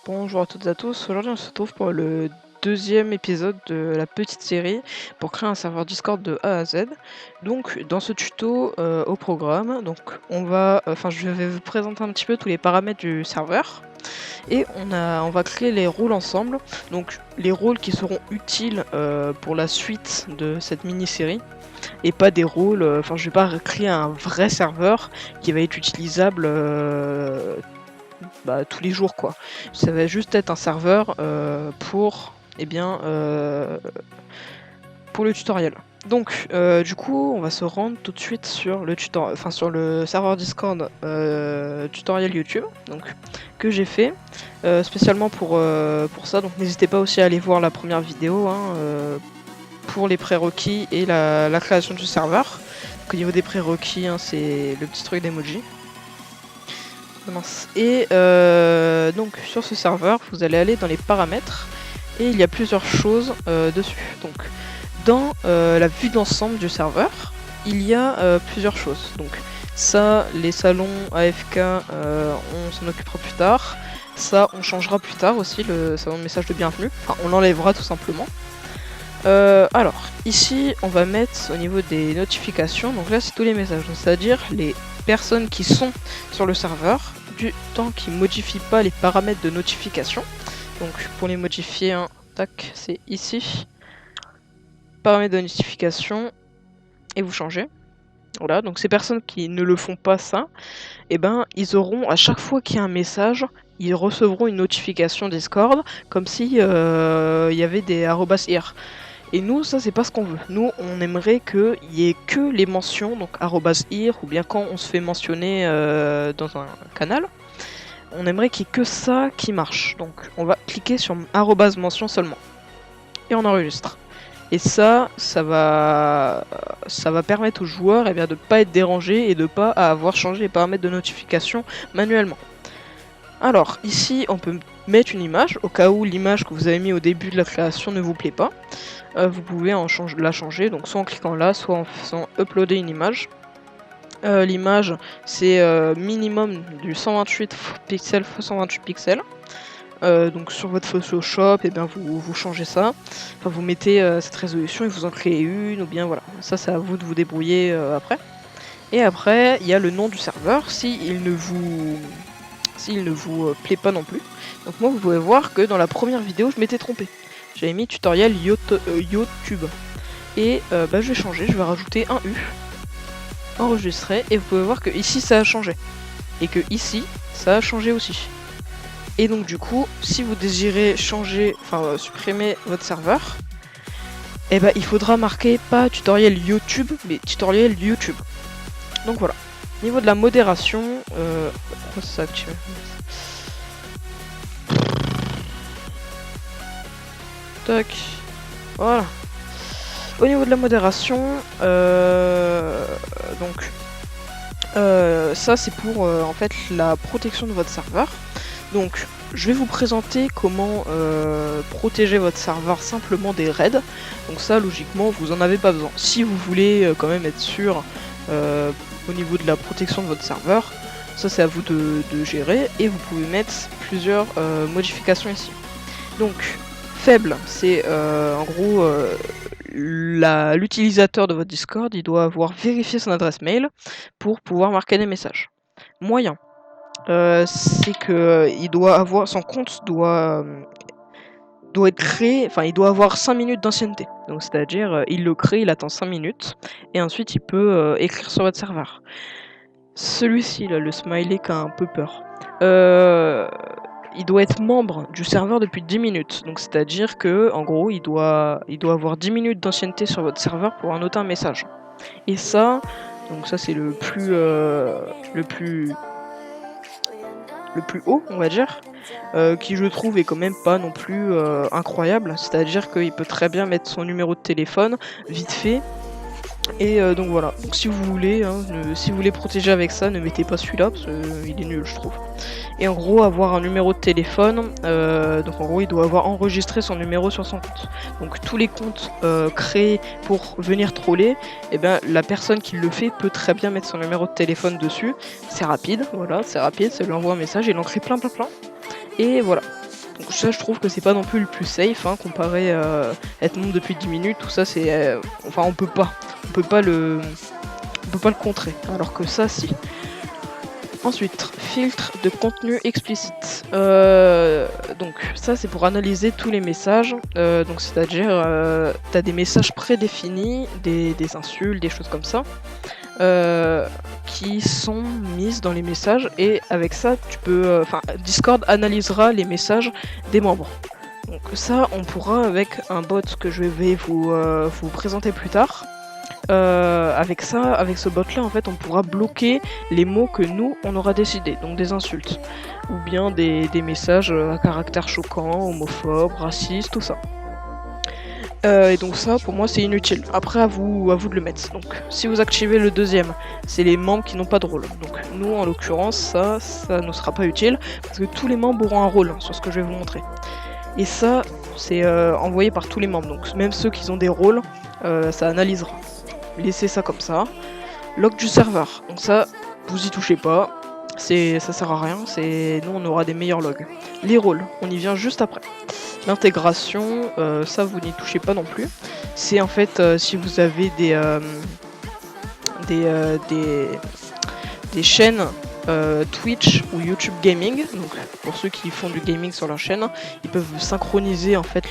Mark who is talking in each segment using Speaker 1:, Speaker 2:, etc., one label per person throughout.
Speaker 1: Bonjour à toutes et à tous, aujourd'hui on se retrouve pour le deuxième épisode de la petite série pour créer un serveur Discord de A à Z. Donc dans ce tuto au programme, je vais vous présenter un petit peu tous les paramètres du serveur et on va créer les rôles ensemble. Donc les rôles qui seront utiles pour la suite de cette mini-série et pas des rôles, je vais pas créer un vrai serveur qui va être utilisable tous les jours quoi. Ça va juste être un serveur pour le tutoriel. Donc du coup on va se rendre tout de suite sur le sur le serveur Discord tutoriel YouTube donc que j'ai fait spécialement pour ça. Donc n'hésitez pas aussi à aller voir la première vidéo pour les prérequis et la création du serveur. Donc, au niveau des prérequis, c'est le petit truc d'emoji. Et donc sur ce serveur, vous allez aller dans les paramètres et il y a plusieurs choses dessus. Donc dans la vue d'ensemble du serveur, il y a plusieurs choses. Donc ça, les salons AFK, on s'en occupera plus tard. Ça, on changera plus tard aussi, le salon de message de bienvenue. Enfin, on l'enlèvera tout simplement. Alors, ici, on va mettre au niveau des notifications, donc là, c'est tous les messages, c'est-à-dire les personnes qui sont sur le serveur, du temps qui ne modifient pas les paramètres de notification. Donc, pour les modifier, tac, c'est ici. Paramètres de notification, et vous changez. Voilà, donc ces personnes qui ne le font pas ça, ils auront, à chaque fois qu'il y a un message, ils recevront une notification Discord, comme si il y avait des @ir. Et nous, ça, c'est pas ce qu'on veut. Nous, on aimerait qu'il y ait que les mentions, donc @ir, ou bien quand on se fait mentionner dans un canal, on aimerait qu'il y ait que ça qui marche. Donc, on va cliquer sur @mention seulement. Et on enregistre. Et ça va permettre aux joueurs de ne pas être dérangés et de ne pas avoir changé les paramètres de notification manuellement. Alors, ici, on peut mettre une image, au cas où l'image que vous avez mis au début de la création ne vous plaît pas. Vous pouvez la changer, donc soit en cliquant là, soit en faisant uploader une image. L'image, c'est minimum du 128 pixels x 128 pixels. Donc sur votre Photoshop, vous changez ça. Enfin, vous mettez cette résolution et vous en créez une, ou bien voilà. Ça, c'est à vous de vous débrouiller après. Et après, il y a le nom du serveur, s'il ne vous plaît pas non plus. Donc moi, vous pouvez voir que dans la première vidéo, je m'étais trompé. J'avais mis tutoriel YouTube. Et je vais changer, je vais rajouter un U. Enregistrer. Et vous pouvez voir que ici, ça a changé. Et que ici, ça a changé aussi. Et donc du coup, si vous désirez supprimer votre serveur, il faudra marquer pas tutoriel YouTube, mais tutoriel YouTube. Donc voilà. Niveau de la modération, pourquoi c'est activé ? Tac. Voilà. Au niveau de la modération, ça c'est pour en fait la protection de votre serveur. Donc je vais vous présenter comment protéger votre serveur simplement des raids. Donc ça logiquement vous en avez pas besoin. Si vous voulez quand même être sûr au niveau de la protection de votre serveur, ça c'est à vous de gérer et vous pouvez mettre plusieurs modifications ici. Donc faible, c'est en gros l'utilisateur de votre Discord, il doit avoir vérifié son adresse mail pour pouvoir marquer des messages. Moyen, c'est que son compte doit être créé, il doit avoir 5 minutes d'ancienneté. Donc c'est-à-dire, il le crée, il attend 5 minutes, et ensuite il peut écrire sur votre serveur. Celui-ci, là, le smiley qui a un peu peur. Il doit être membre du serveur depuis 10 minutes. Donc c'est-à-dire que en gros il doit avoir 10 minutes d'ancienneté sur votre serveur pour pouvoir noter un message. Et ça, donc ça c'est le plus haut, on va dire, qui je trouve est quand même pas non plus incroyable. C'est-à-dire qu'il peut très bien mettre son numéro de téléphone vite fait. Et donc voilà, donc si vous voulez protéger avec ça, ne mettez pas celui-là parce qu'il est nul je trouve. Et en gros avoir un numéro de téléphone, donc en gros il doit avoir enregistré son numéro sur son compte. Donc tous les comptes créés pour venir troller, la personne qui le fait peut très bien mettre son numéro de téléphone dessus. C'est rapide, voilà, c'est rapide, ça lui envoie un message, il en crée plein. Et voilà. Donc ça, je trouve que c'est pas non plus le plus safe, hein, comparé à être membre depuis 10 minutes, tout ça c'est... enfin on peut pas le contrer, alors que ça si. Ensuite, filtre de contenu explicite. Donc ça c'est pour analyser tous les messages, donc c'est-à-dire t'as des messages prédéfinis, des insultes, des choses comme ça, qui sont mises dans les messages, et avec ça tu peux, Discord analysera les messages des membres. Donc ça on pourra avec un bot que je vais vous présenter plus tard. Avec ce bot là en fait on pourra bloquer les mots que nous on aura décidé, donc des insultes ou bien des messages à caractère choquant, homophobe, raciste, tout ça. Et donc ça pour moi c'est inutile, après à vous de le mettre. Donc si vous activez le deuxième, c'est les membres qui n'ont pas de rôle, donc nous en l'occurrence ça ne sera pas utile parce que tous les membres auront un rôle sur ce que je vais vous montrer. Et ça c'est envoyé par tous les membres, donc même ceux qui ont des rôles, ça analysera. Laissez ça comme ça. Log du serveur, donc ça vous y touchez pas, ça sert à rien, nous on aura des meilleurs logs. Les rôles, on y vient juste après. L'intégration, ça vous n'y touchez pas non plus. C'est en fait si vous avez des chaînes Twitch ou YouTube Gaming, donc pour ceux qui font du gaming sur leur chaîne, ils peuvent synchroniser en fait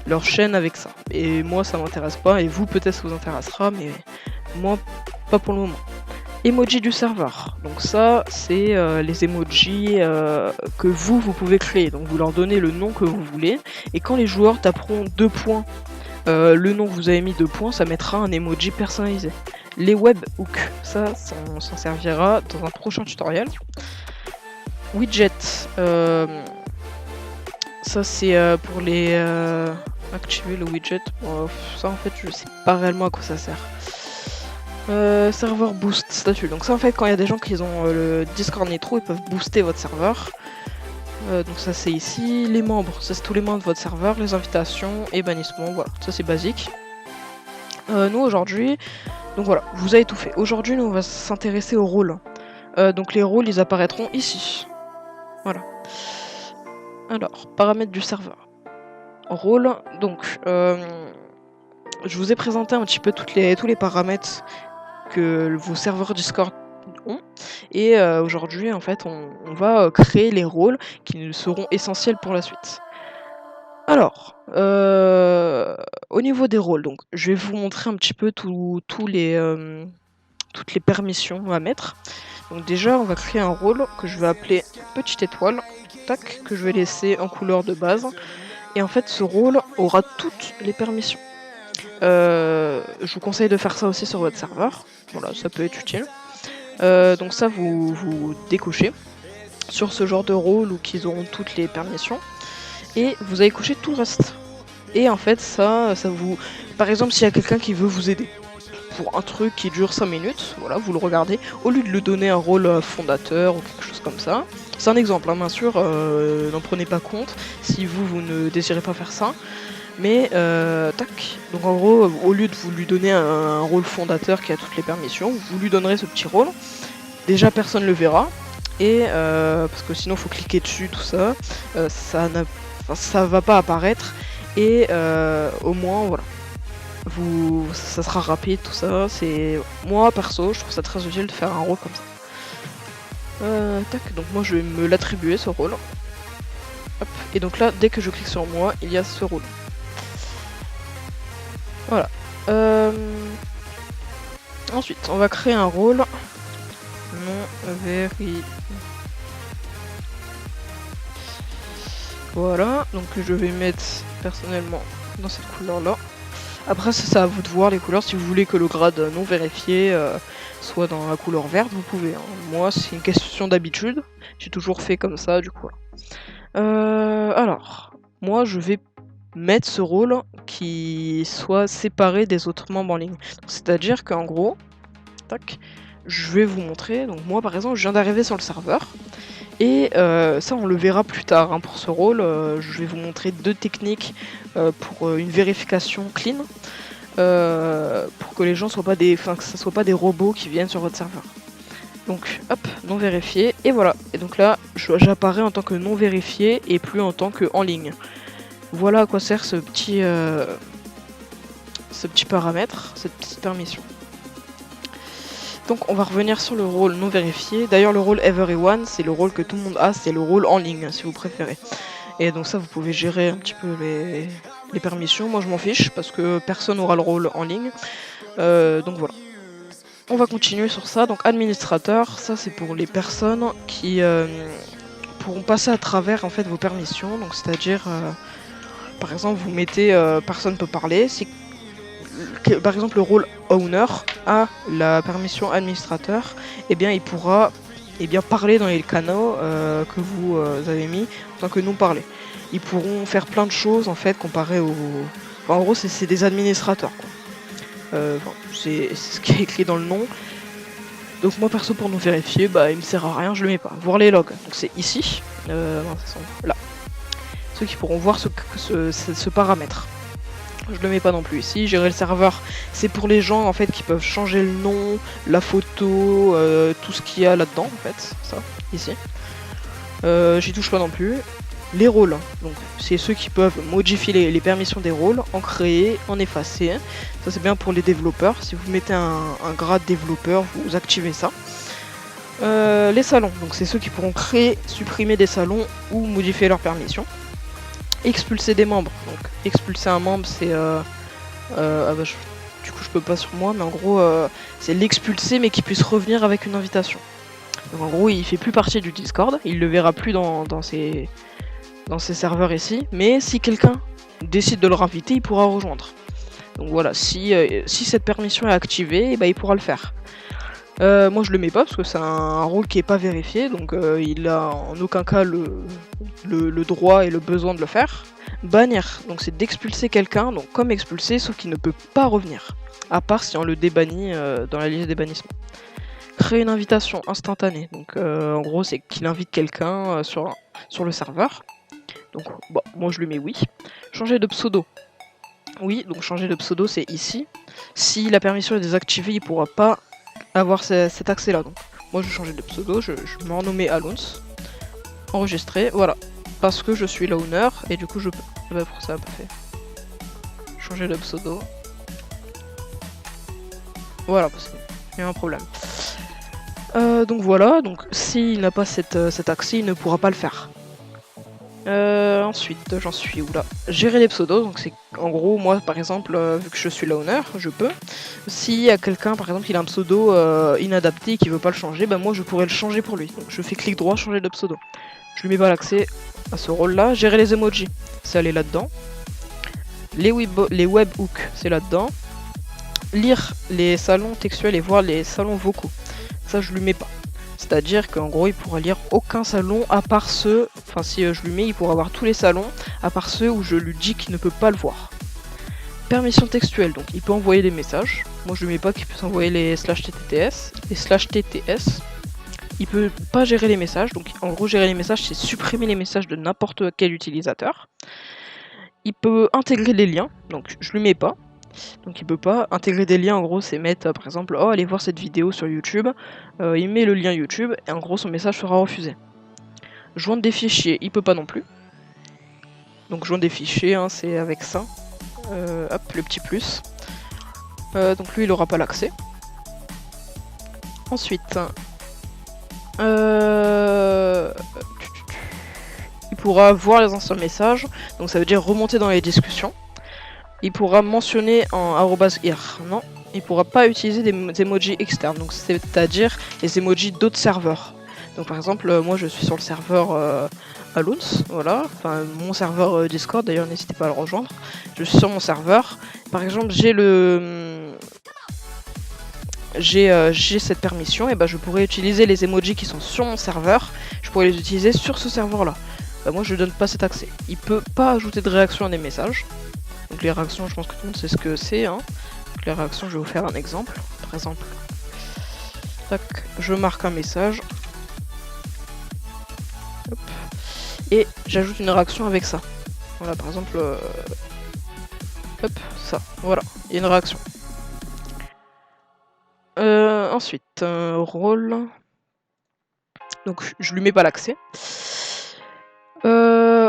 Speaker 1: leur chaîne avec ça. Et moi ça m'intéresse pas, et vous peut-être ça vous intéressera, mais moi pas pour le moment. Emoji du serveur, donc ça c'est les emojis que vous pouvez créer, donc vous leur donnez le nom que vous voulez, et quand les joueurs taperont 2 points le nom que vous avez mis 2 points, ça mettra un emoji personnalisé. Les webhooks, ça on s'en servira dans un prochain tutoriel. Widget, ça c'est pour les activer le widget. Ça en fait je sais pas réellement à quoi ça sert. Serveur boost statut, donc ça en fait quand il y a des gens qui ont le Discord Nitro, ils peuvent booster votre serveur. Donc ça c'est ici, les membres, ça c'est tous les membres de votre serveur, les invitations et bannissements, voilà, ça c'est basique. Nous aujourd'hui, donc voilà, vous avez tout fait. Aujourd'hui nous on va s'intéresser aux rôles. Donc les rôles ils apparaîtront ici. Voilà. Alors, paramètres du serveur. Rôle, donc je vous ai présenté un petit peu tous les paramètres que vos serveurs Discord ont, et aujourd'hui en fait on va créer les rôles qui seront essentiels pour la suite. Alors, au niveau des rôles, donc je vais vous montrer un petit peu toutes les permissions à mettre. Donc déjà on va créer un rôle que je vais appeler petite étoile, tac, que je vais laisser en couleur de base, et en fait ce rôle aura toutes les permissions. Je vous conseille de faire ça aussi sur votre serveur, voilà, ça peut être utile. Donc ça vous décochez sur ce genre de rôle où qu'ils auront toutes les permissions, et vous allez cocher tout le reste. Et en fait ça vous... Par exemple s'il y a quelqu'un qui veut vous aider pour un truc qui dure 5 minutes, voilà, vous le regardez, au lieu de lui donner un rôle fondateur ou quelque chose comme ça. C'est un exemple, hein, bien sûr, n'en prenez pas compte si vous ne désirez pas faire ça. Mais tac, donc en gros, au lieu de vous lui donner un rôle fondateur qui a toutes les permissions, vous lui donnerez ce petit rôle. Déjà personne le verra, et parce que sinon faut cliquer dessus, tout ça, ça va pas apparaître, et au moins voilà, ça sera rapide, tout ça. C'est moi perso, je trouve ça très utile de faire un rôle comme ça. Tac, donc moi je vais me l'attribuer ce rôle. Hop. Et donc là, dès que je clique sur moi, il y a ce rôle. Voilà. Ensuite, on va créer un rôle. Non, very. Voilà, donc je vais mettre personnellement dans cette couleur là. Après c'est à vous de voir les couleurs, si vous voulez que le grade non vérifié soit dans la couleur verte, vous pouvez. Hein. Moi c'est une question d'habitude, j'ai toujours fait comme ça du coup. Alors, moi je vais mettre ce rôle qui soit séparé des autres membres en ligne. C'est-à-dire qu'en gros, tac, je vais vous montrer, donc moi par exemple je viens d'arriver sur le serveur, et ça on le verra plus tard, hein, pour ce rôle, je vais vous montrer 2 techniques pour une vérification clean, pour que les gens soient pas que ce soit pas des robots qui viennent sur votre serveur. Donc hop, non vérifié, et voilà. Et donc là, j'apparais en tant que non vérifié et plus en tant que en ligne. Voilà à quoi sert ce petit paramètre, cette petite permission. Donc on va revenir sur le rôle non vérifié. D'ailleurs le rôle Everyone, c'est le rôle que tout le monde a, c'est le rôle en ligne si vous préférez. Et donc ça vous pouvez gérer un petit peu les permissions. Moi je m'en fiche parce que personne n'aura le rôle en ligne. Donc voilà. On va continuer sur ça. Donc administrateur, ça c'est pour les personnes qui pourront passer à travers en fait vos permissions. Donc c'est-à-dire par exemple vous mettez personne peut parler. Si par exemple le rôle owner a la permission administrateur, et bien il pourra parler dans les canaux que vous avez mis en tant que non parler. Ils pourront faire plein de choses en fait comparé aux... Enfin, en gros c'est des administrateurs quoi. C'est ce qui est écrit dans le nom. Donc moi perso pour nous vérifier, bah il me sert à rien, je le mets pas. Voir les logs, donc c'est ici, là. Ceux qui pourront voir ce paramètre. Je le mets pas non plus ici. Gérer le serveur, c'est pour les gens en fait qui peuvent changer le nom, la photo, tout ce qu'il y a là-dedans en fait, ça, ici. J'y touche pas non plus. Les rôles, donc c'est ceux qui peuvent modifier les permissions des rôles, en créer, en effacer. Ça c'est bien pour les développeurs. Si vous mettez un grade développeur, vous activez ça. Les salons, donc c'est ceux qui pourront créer, supprimer des salons ou modifier leurs permissions. Expulser des membres, donc expulser un membre c'est du coup je peux pas sur moi, mais en gros c'est l'expulser mais qu'il puisse revenir avec une invitation. Donc en gros il fait plus partie du Discord, il le verra plus dans ses serveurs ici, mais si quelqu'un décide de le réinviter, il pourra rejoindre. Donc voilà, si cette permission est activée, bah, il pourra le faire. Moi je le mets pas parce que c'est un rôle qui est pas vérifié, donc il a en aucun cas le droit et le besoin de le faire. Bannir, donc c'est d'expulser quelqu'un, donc comme expulser, sauf qu'il ne peut pas revenir, à part si on le débannit dans la liste des bannissements. Créer une invitation instantanée, donc en gros c'est qu'il invite quelqu'un sur le serveur. Donc bon, moi je lui mets oui. Changer de pseudo. Oui, donc changer de pseudo c'est ici. Si la permission est désactivée, il pourra pas avoir cet accès là. Donc moi je vais changer de pseudo, je vais me renommer Alons. Enregistrer, voilà. Parce que je suis l'owner et du coup je peux. Bah pour ça pas fait. Changer de pseudo. Voilà, parce qu'il y a un problème. Donc voilà, donc s'il n'a pas cet accès, il ne pourra pas le faire. Ensuite, j'en suis où là? Gérer les pseudos, donc c'est en gros, moi par exemple, vu que je suis l'owner, je peux. S'il y a quelqu'un, par exemple, il a un pseudo inadapté et qui veut pas le changer, bah moi je pourrais le changer pour lui. Donc je fais clic droit, changer de pseudo. Je lui mets pas l'accès à ce rôle là. Gérer les emojis, c'est aller là-dedans. Les webhooks, c'est là-dedans. Lire les salons textuels et voir les salons vocaux, ça je lui mets pas. C'est-à-dire qu'en gros il pourra lire aucun salon à part ceux, enfin si je lui mets il pourra voir tous les salons à part ceux où je lui dis qu'il ne peut pas le voir. Permission textuelle, donc il peut envoyer des messages. Moi je lui mets pas qu'il puisse envoyer les /TTS et /TTS. Il peut pas gérer les messages, donc en gros gérer les messages c'est supprimer les messages de n'importe quel utilisateur. Il peut intégrer les liens, donc je lui mets pas. Donc il peut pas intégrer des liens, en gros c'est mettre par exemple oh allez voir cette vidéo sur YouTube, il met le lien YouTube et en gros son message sera refusé. Joindre des fichiers, il peut pas non plus. Donc joindre des fichiers, hein, c'est avec ça. Hop, le petit plus. Donc lui il aura pas l'accès. Ensuite, il pourra voir les anciens messages, donc ça veut dire remonter dans les discussions. Il pourra mentionner en @ir, non, il pourra pas utiliser des emojis externes, donc c'est-à-dire les emojis d'autres serveurs. Donc par exemple, moi je suis sur le serveur Alons, voilà, enfin mon serveur Discord, d'ailleurs n'hésitez pas à le rejoindre. Je suis sur mon serveur, par exemple j'ai cette permission, et bah je pourrais utiliser les emojis qui sont sur mon serveur, je pourrais les utiliser sur ce serveur là. Bah moi je donne pas cet accès. Il peut pas ajouter de réaction à des messages. Donc les réactions, je pense que tout le monde sait ce que c'est. Hein. Donc les réactions, je vais vous faire un exemple. Par exemple, tac, je marque un message. Hop. Et j'ajoute une réaction avec ça. Voilà, par exemple, hop, ça. Voilà, il y a une réaction. Ensuite, rôle. Donc je lui mets pas l'accès.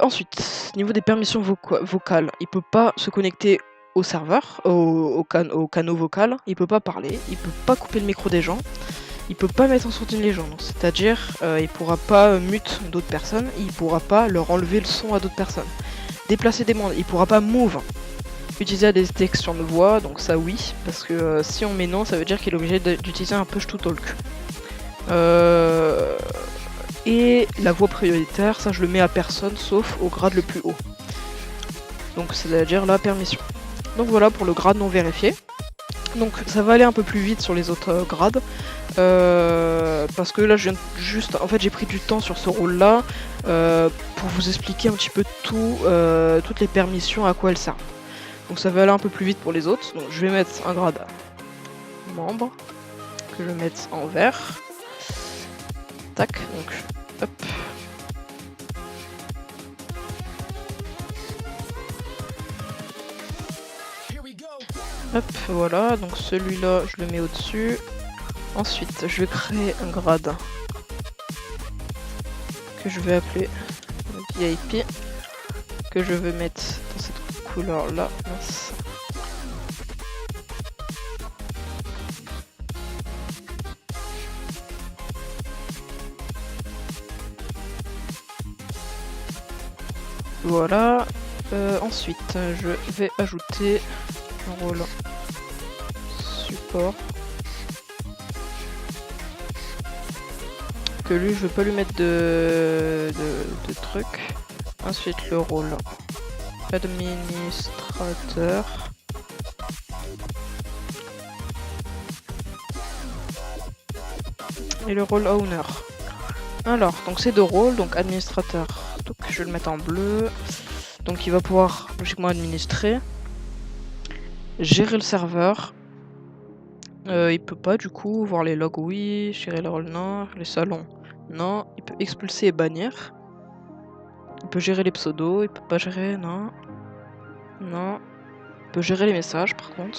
Speaker 1: Ensuite, niveau des permissions vocales, il peut pas se connecter au serveur, au canaux vocal, il peut pas parler, il peut pas couper le micro des gens, il peut pas mettre en sourdine les gens, c'est-à-dire il pourra pas mute d'autres personnes, il pourra pas leur enlever le son à d'autres personnes. Déplacer des mondes, il pourra pas move. Utiliser des détections de voix, donc ça oui, parce que si on met non, ça veut dire qu'il est obligé d'utiliser un push to talk. Et la voix prioritaire, ça je le mets à personne sauf au grade le plus haut. Donc c'est-à-dire la permission. Donc voilà pour le grade non vérifié. Donc ça va aller un peu plus vite sur les autres grades. Parce que là je viens juste, en fait j'ai pris du temps sur ce rôle là pour vous expliquer un petit peu toutes les permissions, à quoi elles servent. Donc ça va aller un peu plus vite pour les autres. Donc je vais mettre un grade membre que je vais mettre en vert. Tac, donc hop. Hop, voilà, donc celui-là je le mets au-dessus. Ensuite je vais créer un grade que je vais appeler VIP, que je vais mettre dans cette couleur là. Mince. Voilà. Ensuite je vais ajouter un rôle support. Que lui je veux pas lui mettre de trucs. Ensuite le rôle administrateur. Et le rôle owner. Alors, donc c'est deux rôles, donc administrateur. Donc je vais le mettre en bleu. Donc il va pouvoir logiquement administrer. Gérer le serveur. Il peut pas du coup voir les logs, oui. Gérer le rôle, non. Les salons, non. Il peut expulser et bannir. Il peut gérer les pseudos, il peut pas gérer, non. Non. Il peut gérer les messages par contre.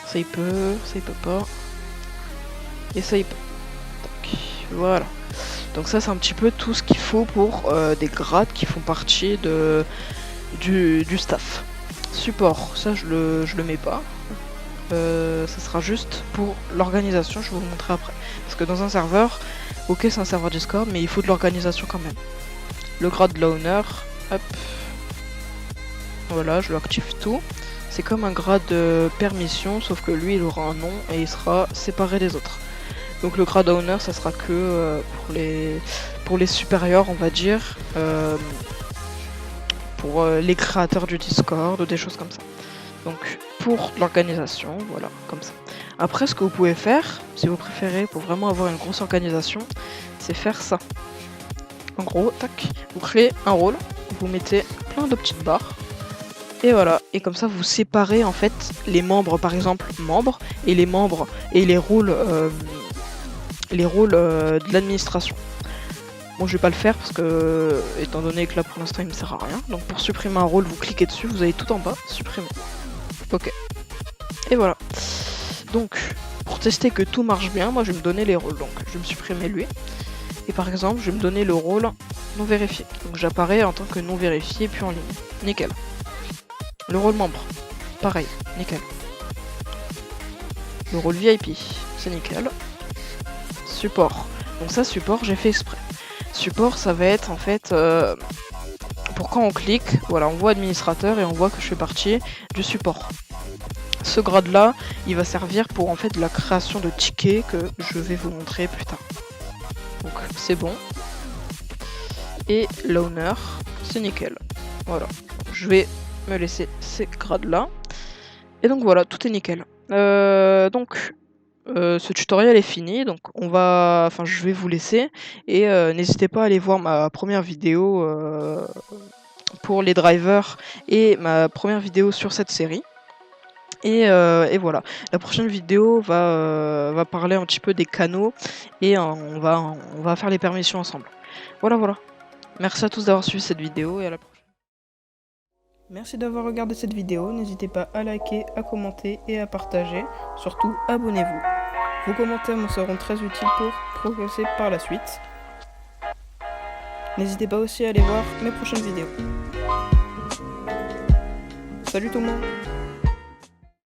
Speaker 1: Ça il peut pas. Et ça il peut. Donc, voilà. Donc ça c'est un petit peu tout ce qu'il faut pour des grades qui font partie du staff. Support, ça je le mets pas. Ça sera juste pour l'organisation, je vais vous montrer après. Parce que dans un serveur, ok c'est un serveur Discord, mais il faut de l'organisation quand même. Le grade de l'owner, hop. Voilà, je l'active tout. C'est comme un grade de permission, sauf que lui il aura un nom et il sera séparé des autres. Donc le grade owner, ça sera que pour les supérieurs, on va dire, pour les créateurs du Discord ou des choses comme ça. Donc pour l'organisation, voilà, comme ça. Après, ce que vous pouvez faire, si vous préférez, pour vraiment avoir une grosse organisation, c'est faire ça. En gros, tac, vous créez un rôle, vous mettez plein de petites barres, et voilà. Et comme ça, vous séparez en fait les membres, par exemple, membres, et les membres et les rôles de l'administration. Bon, je vais pas le faire parce que, étant donné que là pour l'instant il me sert à rien. Donc pour supprimer un rôle, vous cliquez dessus, vous avez tout en bas, supprimer. Ok. Et voilà. Donc, pour tester que tout marche bien, moi je vais me donner les rôles. Donc je vais me supprimer lui. Et par exemple, je vais me donner le rôle non vérifié. Donc j'apparais en tant que non vérifié puis en ligne. Nickel. Le rôle membre. Pareil, nickel. Le rôle VIP, c'est nickel. Support. Donc ça, support, j'ai fait exprès. Support, ça va être en fait pour quand on clique, voilà, on voit administrateur et on voit que je fais partie du support. Ce grade là, il va servir pour en fait la création de tickets que je vais vous montrer plus tard. Donc c'est bon. Et l'owner, c'est nickel. Voilà. Je vais me laisser ces grades là. Et donc voilà, tout est nickel. Ce tutoriel est fini, donc je vais vous laisser et n'hésitez pas à aller voir ma première vidéo pour les drivers et ma première vidéo sur cette série. Et voilà, la prochaine vidéo va parler un petit peu des canaux et on va faire les permissions ensemble. Voilà. Merci à tous d'avoir suivi cette vidéo et à la prochaine. Merci d'avoir regardé cette vidéo, n'hésitez pas à liker, à commenter et à partager. Surtout, abonnez-vous. Vos commentaires me seront très utiles pour progresser par la suite. N'hésitez pas aussi à aller voir mes prochaines vidéos. Salut tout le monde!